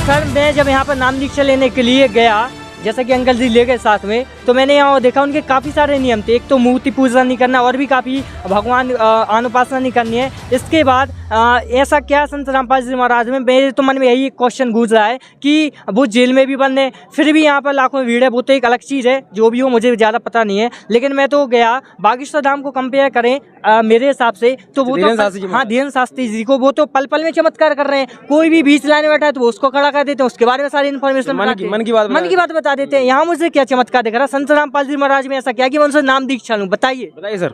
Sir मैं जब यहाँ पर नाम दीक्षा लेने के लिए गया, जैसा कि अंकल जी ले गए साथ में, तो मैंने यहाँ देखा उनके काफ़ी सारे नियम थे। एक तो मूर्ति पूजा नहीं करना और भी काफ़ी भगवान अनुपासना नहीं करनी है। इसके बाद ऐसा क्या संत रामपाल जी महाराज में, मेरे तो मन में यही क्वेश्चन गूंज रहा है कि वो जेल में भी बंद है, फिर भी यहाँ पर लाखों भीड़ है। वो तो एक अलग चीज़ है, जो भी हो मुझे ज़्यादा पता नहीं है। लेकिन मैं तो गया, बागेश्वर धाम को कंपेयर करें मेरे हिसाब से तो वो तो हाँ धीरेन्द्र शास्त्री जी को, वो तो पल पल में चमत्कार कर रहे हैं। कोई भी बीच लाने बैठा है तो वो उसको खड़ा कर देते हैं, उसके बारे में सारी इन्फॉर्मेशन मन की बात बता देते हैं। यहाँ मुझे क्या चमत्कार दिख रहा है संत रामपाल जी महाराज में? ऐसा क्या कि मैं उनसे नाम दीक्षा लूँ? बताइए सर।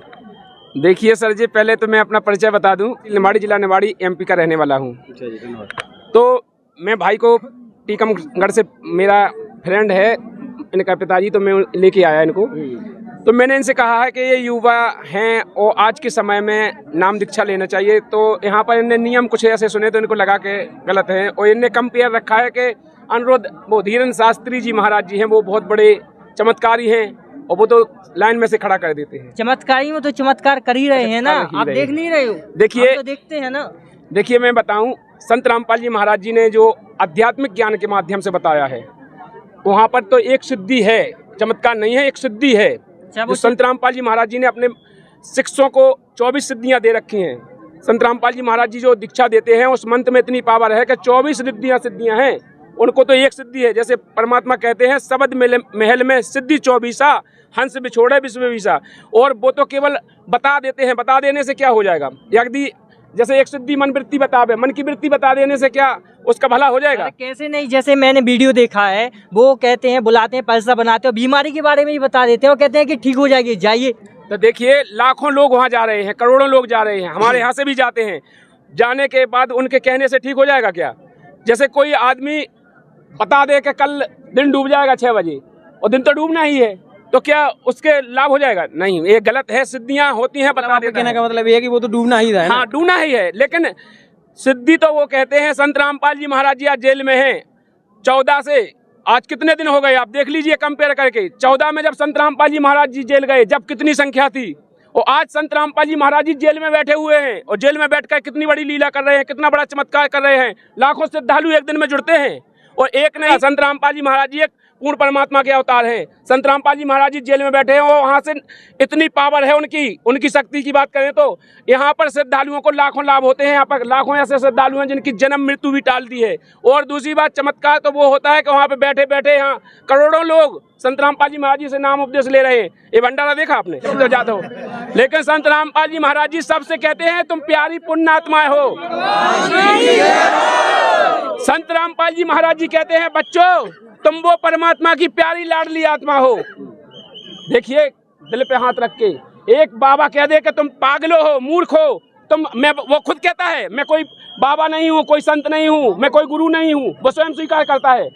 देखिए सर जी, पहले तो मैं अपना परिचय बता दूं। निवाड़ी जिला निवाड़ी एमपी का रहने वाला हूं। तो मैं भाई को टीकमगढ़ से, मेरा फ्रेंड है इनका पिताजी, तो मैं लेके आया इनको। तो मैंने इनसे कहा है कि ये युवा हैं और आज के समय में नाम दीक्षा लेना चाहिए। तो यहाँ पर इनने नियम कुछ ऐसे सुने तो इनको लगा के गलत है, और इनने कंपेयर रखा है कि अनुरुद्ध वो धीरेन्द्र शास्त्री जी महाराज जी हैं, वो बहुत बड़े चमत्कारी हैं और वो तो लाइन में से खड़ा कर देते हैं। चमत्कारी में तो चमत्कार कर ही रहे हैं ना, आप देख नहीं रहे हो? देखिए तो देखते हैं ना। देखिए मैं बताऊं, संत रामपाल जी महाराज जी ने जो आध्यात्मिक ज्ञान के माध्यम से बताया है, वहाँ पर तो एक सिद्धि है, चमत्कार नहीं है, एक सिद्धि है। जो संत रामपाल जी महाराज जी ने अपने शिष्यों को 24 सिद्धियाँ दे रखी हैं। संत रामपाल जी महाराज जी जो दीक्षा देते हैं उस मंत्र में इतनी पावर है कि 24 सिद्धियाँ हैं। उनको तो एक सिद्धि है, जैसे परमात्मा कहते हैं सबद महल में सिद्धि 24, हंस बिछोड़े विश्व विशा। और वो तो केवल बता देते हैं, बता देने से क्या हो जाएगा? यदि जैसे एक सिद्धि मन वृत्ति बतावे, मन की वृत्ति बता देने से क्या उसका भला हो जाएगा? कैसे नहीं, जैसे मैंने वीडियो देखा है, वो कहते हैं बुलाते हैं, पैसा बनाते हैं, बीमारी के बारे में ही बता देते हैं और कहते हैं कि ठीक हो जाएगी, जाइए। तो देखिए लाखों लोग वहाँ जा रहे हैं, करोड़ों लोग जा रहे हैं, हमारे यहाँ से भी जाते हैं। जाने के बाद उनके कहने से ठीक हो जाएगा क्या? जैसे कोई आदमी बता दे कि कल दिन डूब जाएगा 6 बजे, और दिन तो डूबना ही है, तो क्या उसके लाभ हो जाएगा? नहीं, ये गलत है। सिद्धियां होती हैं, बता देते हैं। कहने का मतलब ये है कि वो तो डूबना ही है। हाँ, डूबना ही है, लेकिन सिद्धि तो वो कहते हैं। संत रामपाल जी महाराज जी आज जेल में हैं 14 से, आज कितने दिन हो गए आप देख लीजिए कंपेयर करके। 14 में जब संत रामपाल जी महाराज जी जेल गए, जब कितनी संख्या थी, और आज संत रामपाल जी महाराज जी जेल में बैठे हुए हैं, और जेल में बैठकर कितनी बड़ी लीला कर रहे हैं, कितना बड़ा चमत्कार कर रहे हैं। लाखों श्रद्धालु एक दिन में जुड़ते हैं, और एक नहीं, संत रामपाल जी महाराज जी एक पूर्ण परमात्मा के अवतार हैं। संत रामपाल जी महाराज जी जेल में बैठे हैं और वहाँ से इतनी पावर है उनकी शक्ति की बात करें तो यहाँ पर श्रद्धालुओं को लाखों लाभ होते हैं। यहाँ पर लाखों ऐसे श्रद्धालु हैं जिनकी जन्म मृत्यु भी टाल दी है। और दूसरी बात, चमत्कार तो वो होता है कि वहाँ पे बैठे बैठे यहाँ करोड़ों लोग संत रामपाल जी महाराज जी से नाम उपदेश ले रहे हैं। ये भंडारा देखा आपने तो जाते हो, लेकिन संत रामपाल जी महाराज जी सबसे कहते हैं तुम प्यारी पुण्यात्माएं हो। संत रामपाल जी महाराज जी कहते हैं बच्चों तुम वो परमात्मा की प्यारी लाडली आत्मा हो। देखिए दिल पे हाथ रख के एक बाबा कह दे कि तुम पागलो हो, मूर्ख हो, वो खुद कहता है मैं कोई बाबा नहीं हूँ, कोई संत नहीं हूँ, मैं कोई गुरु नहीं हूँ, वो स्वयं स्वीकार करता है।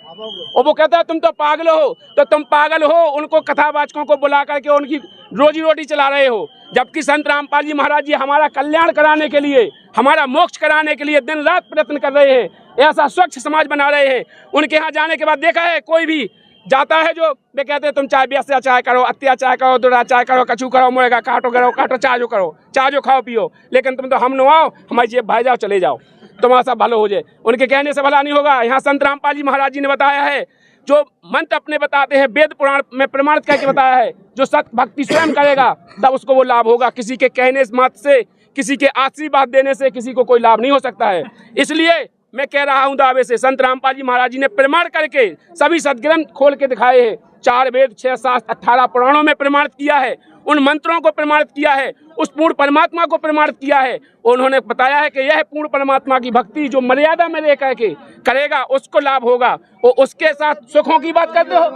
और वो कहता है तुम तो पागल हो, तो तुम पागल हो उनको कथावाचकों को बुला करके उनकी रोजी रोटी चला रहे हो। जबकि संत रामपाल जी महाराज जी हमारा कल्याण कराने के लिए, हमारा मोक्ष कराने के लिए दिन रात प्रयत्न कर रहे हैं, ऐसा स्वच्छ समाज बना रहे हैं। उनके यहाँ जाने के बाद देखा है कोई भी जाता है जो वे कहते हैं तुम चाहे व्यत्याचार करो, अत्याचार करो, दुराचार करो, कछु करो, मुएगा काटो काटो, चाह जो खाओ पियो, लेकिन तुम तो हम न आओ, हमारी जेब भाई जाओ, चले जाओ, तुम्हारा सब भलो हो जाए। उनके कहने से भला नहीं होगा। यहाँ संत रामपाल जी महाराज जी ने बताया है, जो मंत्र अपने बताते हैं, वेद पुराण में प्रमाणित करके बताया है, जो सत्य भक्ति स्वयं करेगा तब उसको वो लाभ होगा। किसी के कहने मात्र से, किसी के आशीर्वाद देने से किसी को कोई लाभ नहीं हो सकता है। इसलिए मैं कह रहा हूं दावे से, संत रामपाल जी महाराज जी ने प्रमाण करके सभी सदग्रंथ खोल के दिखाए हैं। 4 वेद, 6 शास्त्र, 18 पुराणों में प्रमाणित किया है, उन मंत्रों को प्रमाणित किया है, उस पूर्ण परमात्मा को प्रमाणित किया है। उन्होंने बताया है कि यह पूर्ण परमात्मा की भक्ति जो मर्यादा में रह करके करेगा उसको लाभ होगा, और उसके साथ सुखों की बात करते हो।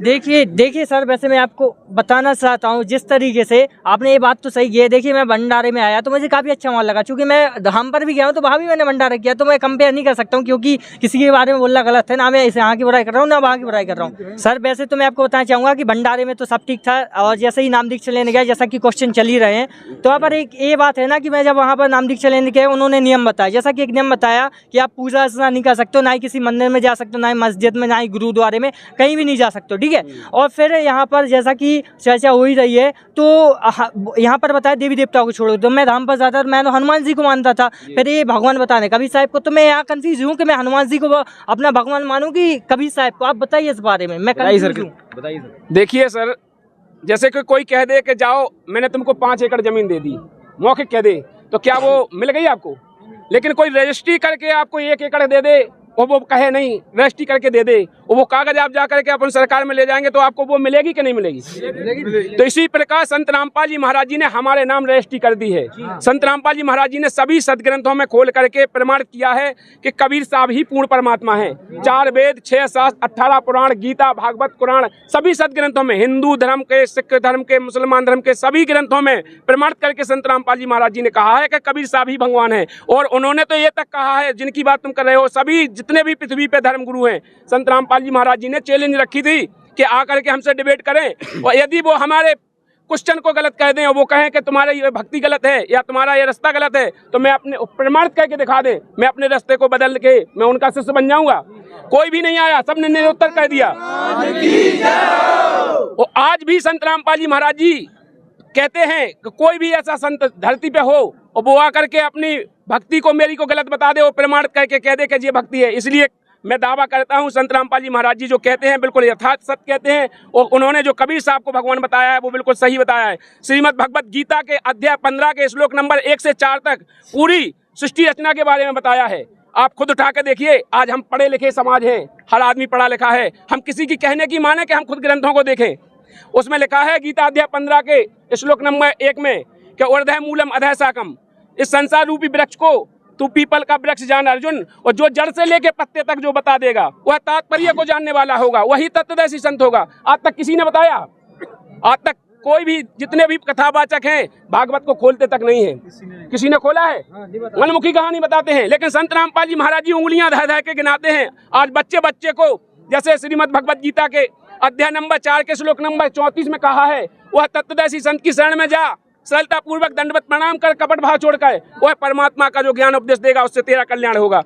देखिए सर, वैसे मैं आपको बताना चाहता हूँ, जिस तरीके से आपने ये बात तो सही की है। देखिए मैं भंडारे में आया तो मुझे काफ़ी अच्छा वहाँ लगा, क्योंकि मैं धाम पर भी गया हूँ तो वहाँ भी मैंने भंडारा किया, तो मैं कंपेयर नहीं कर सकता हूँ, क्योंकि किसी के बारे में बोलना गलत है। ना मैं यहाँ की बुराई कर रहा हूँ, ना वहाँ की बुराई कर रहा हूँ। सर वैसे तो मैं आपको बताना चाहूँगा कि भंडारे में तो सब ठीक था, और जैसे ही नाम दीक्षा लेने गया, जैसा कि क्वेश्चन चल ही रहे हैं, तो वहाँ पर एक ये बात है ना कि मैं जब वहाँ पर नाम दीक्षा लेने गया, उन्होंने नियम बताया। जैसा कि एक नियम बताया कि आप पूजा अर्चना नहीं कर सकते, ना ही किसी मंदिर में जा सकते, ना ही मस्जिद में, ना ही गुरुद्वारे में, कहीं भी नहीं जा सकते हो, ठीक है। और फिर यहाँ पर जैसा कि चर्चा हो ही रही है, तो यहाँ पर बताया देवी देवताओं को छोड़ो, तो मैं राम पर जाता मैं तो हनुमान जी को मानता था, फिर ये भगवान बताने कबीर साहब को, तो मैं यहाँ कंफ्यूज हूँ कि मैं हनुमान जी को अपना भगवान मानूं कि कबीर साहब को। आप बताइए इस बारे में, मैं कंफ्यूज हूँ। बताइए सर। देखिए सर, जैसे कि कोई कह दे कि जाओ मैंने तुमको 5 एकड़ जमीन दे दी, मौखिक कह दे, तो क्या वो मिल गई आपको? लेकिन कोई रजिस्ट्री करके आपको 1 एकड़ दे दे और वो कहे नहीं रजिस्ट्री करके दे दे, और वो कागज आप जा करके अपन सरकार में ले जाएंगे, तो आपको वो मिलेगी कि नहीं मिलेगी? तो इसी प्रकार संत रामपाल जी महाराज जी ने हमारे नाम रजिस्ट्री कर दी है। संत रामपाल जी महाराज जी ने सभी सदग्रंथों में खोल करके प्रमाण किया है कि कबीर साहब ही पूर्ण परमात्मा है। 4 वेद, 6 शास्त्र, 18 पुराण, गीता, भागवत, कुरान, सभी सदग्रंथों में, हिंदू धर्म के, सिख धर्म के, मुसलमान धर्म के सभी ग्रंथों में प्रमाणित करके संत रामपाल जी महाराज जी ने कहा है कि कबीर साहब ही भगवान है। और उन्होंने तो ये तक कहा है, जिनकी बात तुम कर रहे हो, सभी जितने भी पृथ्वी पे धर्म गुरु हैं, संत रामपाल जी महाराज जी ने चैलेंज रखी थी कि आकर के हमसे डिबेट करें, और यदि वो हमारे क्वेश्चन को गलत कह दें और वो कहें कि तुम्हारा ये भक्ति गलत है या तुम्हारा ये रास्ता गलत है, तो मैं अपने प्रमाणित करके दिखा दें, मैं अपने रास्ते को बदल के मैं उनका शिष्य बन जाऊंगा। कोई भी नहीं आया, सबने निरुत्तर कह दिया। और आज भी संत रामपाल जी महाराज जी कहते हैं कि कोई भी ऐसा संत धरती पे हो और वो आकर के अपनी भक्ति को मेरी को गलत बता दे और प्रमाणित करके कह दे कि ये भक्ति है। इसलिए मैं दावा करता हूं संत रामपाल जी महाराज जी जो कहते हैं बिल्कुल यथार्थ सत्य कहते हैं, और उन्होंने जो कबीर साहब को भगवान बताया है वो बिल्कुल सही बताया है। श्रीमद् भगवत गीता के अध्याय 15 के श्लोक नंबर 1 से 4 तक पूरी सृष्टि रचना के बारे में बताया है। आप खुद उठा के देखिए, आज हम पढ़े लिखे समाज हैं, हर आदमी पढ़ा लिखा है, हम किसी की कहने की माने कि हम खुद ग्रंथों को देखें। उसमें लिखा है गीता अध्याय 15 के श्लोक नंबर 1 में कि ऊर्ध्व मूलम अधः शाकम, इस संसार रूपी वृक्ष को तू पीपल का वृक्ष जान अर्जुन, और जो जड़ से लेके पत्ते तक जो बता देगा वह तात्पर्य को जानने वाला होगा, वही तत्वदर्शी संत होगा। आज तक किसी ने बताया? आज तक कोई भी, जितने भी कथावाचक हैं, भागवत को खोलते तक नहीं है। किसी ने खोला है? मनमुखी कहानी बताते हैं, लेकिन संत रामपाल जी महाराज जी उंगलियां धर धर के गिनाते हैं। आज बच्चे बच्चे को, जैसे श्रीमद् भगवत गीता के अध्याय नंबर 4 के श्लोक नंबर 34 में कहा है, वह तत्वदर्शी संत की शरण में जा, सरलता पूर्वक दंडवत प्रणाम कर, कपट भाव छोड़कर, वह परमात्मा का जो ज्ञान उपदेश देगा उससे तेरा कल्याण होगा।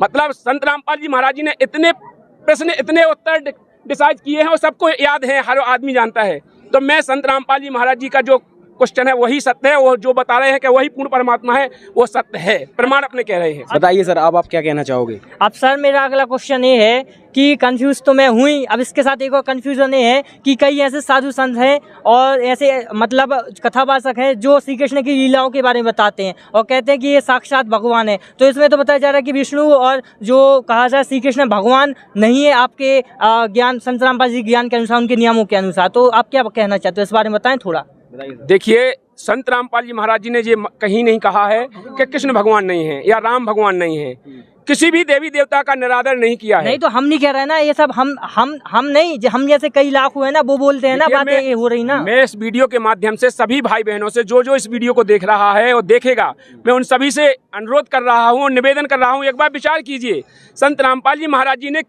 मतलब संत रामपाल जी महाराज जी ने इतने प्रश्न, इतने उत्तर डिसाइड किए हैं और सबको याद है, हर आदमी जानता है। तो मैं संत रामपाल जी महाराज जी का जो क्वेश्चन है वही सत्य है, वो जो बता रहे हैं कि वही पूर्ण परमात्मा है वो सत्य है, प्रमाण अपने कह रहे हैं। बताइए सर, आप क्या कहना चाहोगे? अब सर मेरा अगला क्वेश्चन ये है कि कंफ्यूज तो मैं हुई, अब इसके साथ एक और कंफ्यूजन ये है कि कई ऐसे साधु संत हैं और ऐसे मतलब कथावाचक हैं जो श्री कृष्ण की लीलाओं के बारे में बताते हैं और कहते हैं कि ये साक्षात भगवान है। तो इसमें तो बताया जा रहा है कि विष्णु और जो कहा जाए श्री कृष्ण भगवान नहीं है आपके ज्ञान, संत रामपाल जी ज्ञान के अनुसार, उनके नियमों के अनुसार। तो आप क्या कहना चाहते हो इस बारे में, बताएं थोड़ा। देखिए, संत रामपाल जी महाराज जी ने ये कहीं नहीं कहा है कि कृष्ण भगवान नहीं है या राम भगवान नहीं है, किसी भी देवी देवता का निरादर नहीं किया है। नहीं तो हम नहीं कह रहे ना, ये सब हम नहीं, हम जैसे कई लाख हुए ना वो बोलते हैं ना, बातें ये हो रही ना। मैं इस वीडियो के माध्यम से सभी भाई बहनों से, जो इस वीडियो को देख रहा है और देखेगा, मैं उन सभी से अनुरोध कर रहा हूँ, निवेदन कर रहा हूँ, एक बार विचार कीजिए। संत रामपाल जी महाराज जी ने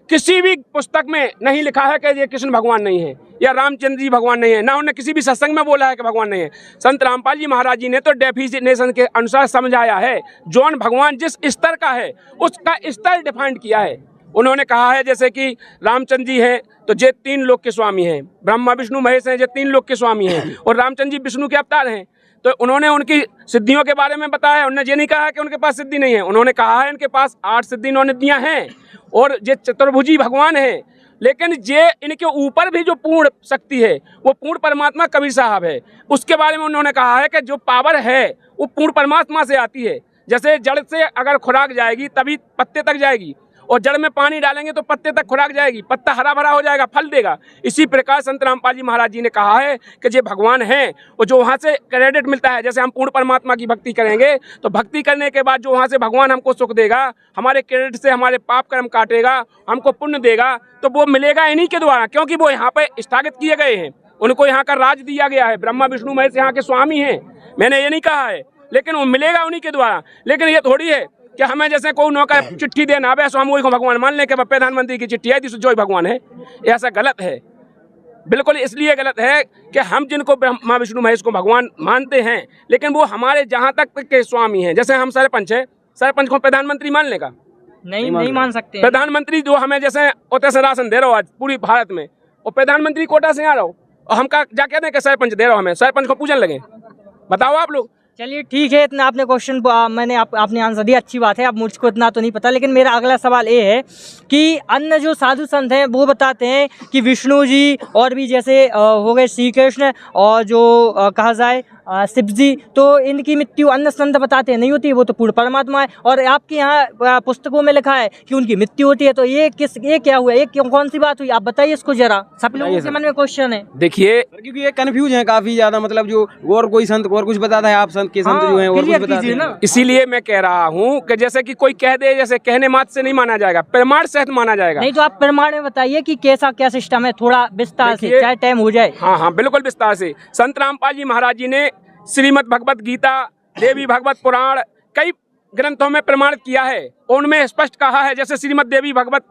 किसी भी पुस्तक में नहीं लिखा है कि ये कृष्ण भगवान नहीं है या रामचंद्र जी भगवान नहीं है, ना उन्होंने किसी भी सत्संग में बोला है कि भगवान नहीं है। संत रामपाल जी महाराज जी ने तो डेफिनेशन के अनुसार समझाया है, जौन भगवान जिस स्तर का है उसका स्तर डिफाइंड किया है। उन्होंने कहा है जैसे कि रामचंद्र जी हैं तो ये 3 लोक के स्वामी हैं, ब्रह्मा विष्णु महेश हैं, ये 3 लोक के स्वामी हैं, और रामचंद्र जी विष्णु के अवतार हैं। तो उन्होंने उनकी सिद्धियों के बारे में बताया है। उन्होंने ये नहीं कहा है कि उनके पास सिद्धि नहीं है, उन्होंने कहा है उनके पास 8 सिद्धि 9 निधियां हैं और ये चतुर्भुजी भगवान है। लेकिन ये इनके ऊपर भी जो पूर्ण शक्ति है वो पूर्ण परमात्मा कबीर साहब है। उसके बारे में उन्होंने कहा है कि जो पावर है वो पूर्ण परमात्मा से आती है। जैसे जड़ से अगर खुराक जाएगी तभी पत्ते तक जाएगी, और जड़ में पानी डालेंगे तो पत्ते तक खुराक जाएगी, पत्ता हरा भरा हो जाएगा, फल देगा। इसी प्रकार संत रामपाल जी महाराज जी ने कहा है कि ये भगवान हैं, और जो वहाँ से क्रेडिट मिलता है, जैसे हम पूर्ण परमात्मा की भक्ति करेंगे तो भक्ति करने के बाद जो वहाँ से भगवान हमको सुख देगा, हमारे क्रेडिट से हमारे पाप कर्म काटेगा, हमको पुण्य देगा, तो वो मिलेगा इन्हीं के द्वारा, क्योंकि वो यहाँ पे स्थगित किए गए हैं, उनको यहाँ का राज दिया गया है। ब्रह्मा विष्णु महेश यहाँ के स्वामी हैं, मैंने ये नहीं कहा है, लेकिन वो मिलेगा उन्हीं के द्वारा। लेकिन ये थोड़ी है कि हमें जैसे कोई नौकर चिट्ठी देना है हम वही को भगवान मान लें कि प्रधानमंत्री की चिट्ठी है जो ही भगवान है। ऐसा गलत है, बिल्कुल इसलिए गलत है कि हम जिनको ब्रह्मा विष्णु महेश को भगवान मानते हैं, लेकिन वो हमारे जहाँ तक के स्वामी हैं। जैसे हम सरपंच है, सरपंच को प्रधानमंत्री मान लेगा, नहीं मान सकते हैं। प्रधानमंत्री जो हमें जैसे ओते से राशन दे रहे हो आज पूरी भारत में, और प्रधानमंत्री कोटा से आ रहा हो और हम का क्या कहते हैं कि सरपंच दे रहे हो, हमें सरपंच को पूजन लगे, बताओ आप लोग। चलिए ठीक है, इतना आपने क्वेश्चन मैंने आपने आंसर दिया, अच्छी बात है। अब मुझको इतना तो नहीं पता, लेकिन मेरा अगला सवाल ये है कि अन्य जो साधु संत हैं वो बताते हैं कि विष्णु जी और भी जैसे हो गए श्री कृष्ण और जो कहा जाए शिव जी, तो इनकी मृत्यु अन्य संत बताते हैं नहीं होती, वो तो पूर्ण परमात्मा है। और आपके यहाँ पुस्तकों में लिखा है कि उनकी मृत्यु होती है, तो ये क्या हुआ, ये कौन सी बात हुई, आप बताइए इसको जरा, सब लोगों के मन में क्वेश्चन है। देखिए क्योंकि ये कंफ्यूज है काफी ज्यादा, मतलब जो और कोई संत और कुछ बताता है, आप संत के संत जो हैं और कुछ बताते हैं। इसीलिए मैं कह रहा हूँ कि जैसे कि कोई कह दे, जैसे कहने मात्र से नहीं माना जाएगा, प्रमाण सहित माना जाएगा। नहीं तो आप प्रमाण में बताइए कि कैसा क्या सिस्टम है, थोड़ा विस्तार से, चाहे टाइम हो जाए। हाँ बिल्कुल विस्तार से। संत रामपाल जी महाराज जी ने श्रीमद् भगवत गीता, देवी भागवत पुराण, कई ग्रंथों में प्रमाणित किया है, उनमें स्पष्ट कहा है, जैसे श्रीमद् देवी भागवत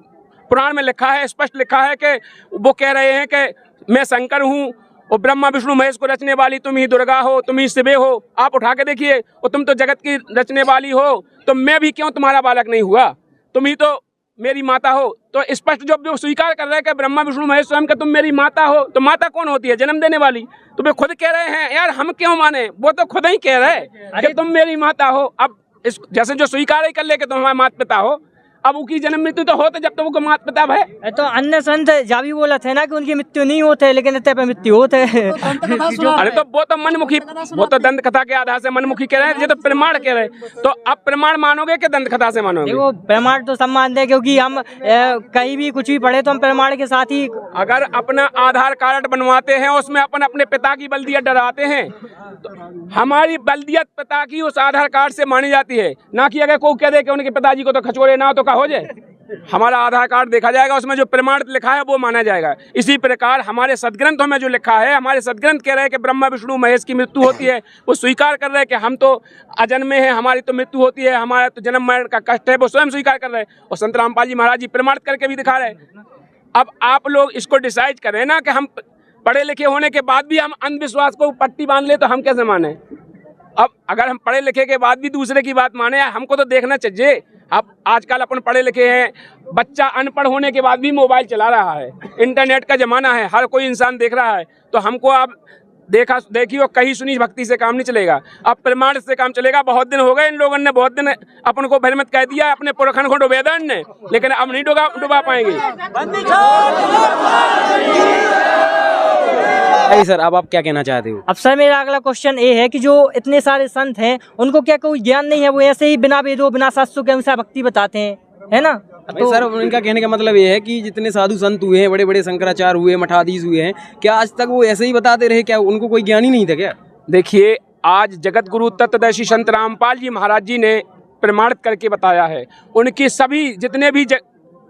पुराण में लिखा है, स्पष्ट लिखा है कि वो कह रहे हैं कि मैं शंकर हूँ और ब्रह्मा विष्णु महेश को रचने वाली तुम ही दुर्गा हो, तुम ही शिवे हो। आप उठा के देखिए, और तुम तो जगत की रचने वाली हो, तो मैं भी क्यों तुम्हारा बालक नहीं हुआ, तुम ही तो मेरी माता हो। तो स्पष्ट जो स्वीकार कर रहे हैं कि ब्रह्मा विष्णु महेश स्वयं का तुम मेरी माता हो, तो माता कौन होती है, जन्म देने वाली। तो वे खुद कह रहे हैं, यार हम क्यों माने, वो तो खुद ही कह रहे हैं कि तुम मेरी माता हो। अब इस जैसे जो स्वीकार ही कर ले कि तुम हमारे माता पिता हो, अब उनकी जन्म मृत्यु तो होते जब तक वो माता पिता है। तो अन्य संत जा भी बोला थे ना कि उनकी मृत्यु नहीं होते, लेकिन इतने पे मृत्यु होते है। अरे तो वो तो मनमुखी, वो तो दंत कथा के आधार से मनमुखी कह रहे हैं, ये तो प्रमाण कह रहे हैं। तो अब प्रमाण मानोगे कि दंत कथा से मानोगे? देखो प्रमाण तो सब मानते हैं, क्योंकि हम कहीं भी कुछ भी पढ़े तो हम प्रमाण के साथ ही। अगर अपना आधार कार्ड बनवाते हैं उसमें अपने पिता की बल्दियत डराते हैं, तो हमारी बल्दियत पिता की उस आधार कार्ड से मानी जाती है, ना कि अगर कोई कह दे कि उनके पिताजी को तो खचोरे ना हो तो हो जाए। हमारा आधार कार्ड देखा जाएगा, उसमें जो प्रमाणित लिखा है वो माना जाएगा। इसी प्रकार हमारे सदग्रंथों में जो लिखा है, हमारे सदग्रंथ कह रहे हैं कि ब्रह्मा विष्णु महेश की मृत्यु होती है, वो स्वीकार कर रहे हैं कि हम तो अजन्मे हैं, हमारी तो मृत्यु होती है, हमारा तो जन्म मरण का कष्ट है, वो स्वयं स्वीकार कर रहे हैं। और संत रामपाल जी महाराज जी प्रमाणित करके भी दिखा रहे हैं। अब आप लोग इसको डिसाइड करें ना कि हम पढ़े लिखे होने के बाद भी हम अंधविश्वास को पट्टी बांध ले, तो हम कैसे माने। अब अगर हम पढ़े लिखे के बाद भी दूसरे की बात माने, हमको तो देखना चाहिए। अब आजकल अपन पढ़े लिखे हैं, बच्चा अनपढ़ होने के बाद भी मोबाइल चला रहा है, इंटरनेट का जमाना है, हर कोई इंसान देख रहा है। तो हमको अब देखी और कहीं सुनी भक्ति से काम नहीं चलेगा, अब प्रमाण से काम चलेगा। बहुत दिन हो गए इन लोगों ने, बहुत दिन अपन को भ्रमित कह दिया, अपने पुरखन को डुबा दिया ने, लेकिन अब नहीं डुबा पाएंगे। सर अब आप क्या कहना चाहते हो? अब सर मेरा अगला क्वेश्चन ये है कि जो इतने सारे संत हैं, उनको क्या कोई ज्ञान नहीं है, वो ऐसे ही बिना वेदों बिना शास्त्रों के अनुसार भक्ति बताते हैं, है ना? तो सर उनका कहने का मतलब ये है कि जितने साधु संत हुए हैं, बड़े बड़े शंकराचार्य हुए, मठाधीश हुए हैं, क्या आज तक वो ऐसे ही बताते रहे, क्या उनको कोई ज्ञान ही नहीं था क्या? देखिए, आज जगत गुरु तत्वदर्शी संत रामपाल जी महाराज जी ने प्रमाणित करके बताया है। उनके सभी जितने भी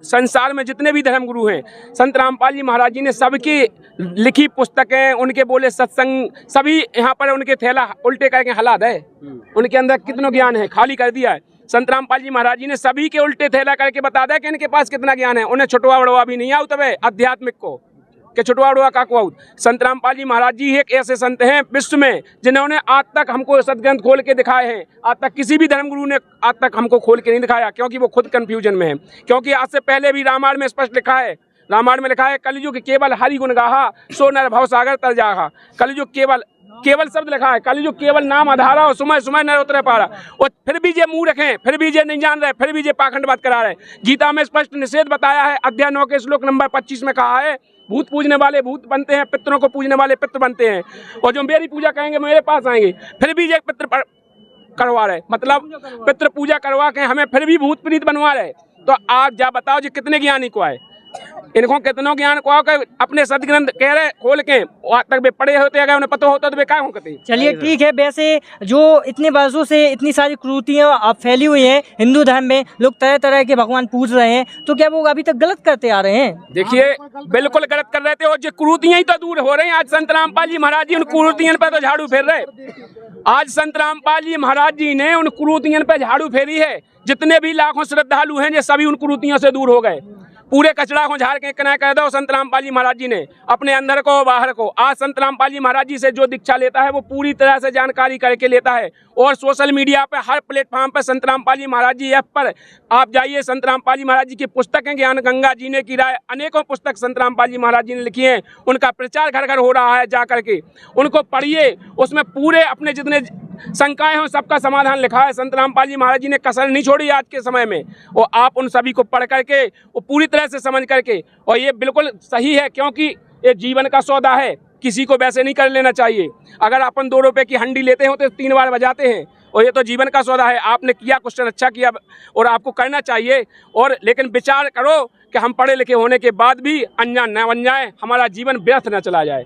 संसार में जितने भी धर्म गुरु हैं, संत रामपाल जी महाराज जी ने सबकी लिखी पुस्तकें, उनके बोले सत्संग, सभी यहाँ पर उनके थैला उल्टे करके हालात है, उनके अंदर कितना ज्ञान है खाली कर दिया है। संत रामपाल जी महाराज जी ने सभी के उल्टे थैला करके बता दिया कि इनके पास कितना ज्ञान है। उन्हें छुटवा बड़वा भी नहीं आउत है आध्यात्मिक को, कि छुटवा बड़वा का को आउत। संत रामपाल जी महाराज जी एक ऐसे संत हैं विश्व में जिन्होंने आज तक हमको सदग्रंथ खोल के दिखाए हैं। आज तक किसी भी धर्मगुरु ने आज तक हमको खोल के नहीं दिखाया, क्योंकि वो खुद कंफ्यूजन में है। क्योंकि आज से पहले भी रामायण में स्पष्ट लिखा है, रामायण में लिखा है, कलयुग केवल हरि गुण गाहा, सो नर भव सागर तर जाहा। कलयुग केवल शब्द लिखा है, कलयुग केवल नाम आधारा और सुमय सुमय नर उतरे पारा। और फिर भी ये मुंह रखें, फिर भी ये नहीं जान रहे, फिर भी ये पाखंड बात करा रहे। गीता में स्पष्ट निषेध बताया है, अध्याय 9 के श्लोक नंबर 25 में कहा है, भूत पूजने वाले भूत बनते हैं, पितरों को पूजने वाले पितर बनते हैं, और जो मेरी पूजा करेंगे मेरे पास आएंगे। फिर भी ये पितर करवा रहे, मतलब पितृ पूजा करवा के हमें फिर भी भूत प्रीत बनवा रहे। तो आप जा बताओ जी कितने ज्ञानी को आए, इनको कितनों ज्ञान को आकर अपने सदग्रंथ कह रहे खोल के आज तक वे पढ़े होते, अगर उन्हें पता होता तो वे क्या होते। चलिए ठीक है, वैसे जो इतने वर्षों से इतनी सारी क्रूतियाँ फैली हुई हैं हिंदू धर्म में, लोग तरह तरह के भगवान पूज रहे हैं, तो क्या वो अभी तक गलत करते आ रहे हैं? देखिए बिल्कुल गलत कर रहे थे, और जो क्रूतियाँ ही तो दूर हो रही हैं। आज संत रामपाल जी महाराज जी उन क्रूतियों पर तो झाड़ू फेर रहे। आज संत रामपाल जी महाराज जी ने उन क्रूतियों पर झाड़ू फेरी है। जितने भी लाखों श्रद्धालु हैं ये सभी उन क्रूतियों से दूर हो गए। पूरे कचरा को झाड़ के कना कर दो। संत रामपाल जी महाराज जी ने अपने अंदर को बाहर को, आज संत रामपाल जी महाराज जी से जो दीक्षा लेता है वो पूरी तरह से जानकारी करके लेता है। और सोशल मीडिया पे हर प्लेटफॉर्म पे संत रामपाल जी महाराज जी ऐप पर आप जाइए, संत रामपाल जी महाराज जी की पुस्तकें, ज्ञान गंगा, जीने की राय, अनेकों पुस्तक संत रामपाल जी महाराज जी ने लिखी हैं। उनका प्रचार घर घर हो रहा है, जा करके उनको पढ़िए। उसमें पूरे अपने जितने शंकाएं हो सबका समाधान लिखा है। संत रामपाल जी महाराज जी ने कसर नहीं छोड़ी आज के समय में। और आप उन सभी को पढ़ करके वो पूरी तरह से समझ करके, और ये बिल्कुल सही है क्योंकि ये जीवन का सौदा है, किसी को वैसे नहीं कर लेना चाहिए। अगर अपन 2 रुपए की हंडी लेते हो तो 3 बार बजाते हैं, और ये तो जीवन का सौदा है। आपने किया, क्वेश्चन अच्छा किया और आपको करना चाहिए। और लेकिन विचार करो कि हम पढ़े लिखे होने के बाद भी अनजान न बन जाए, हमारा जीवन व्यर्थ न चला जाए।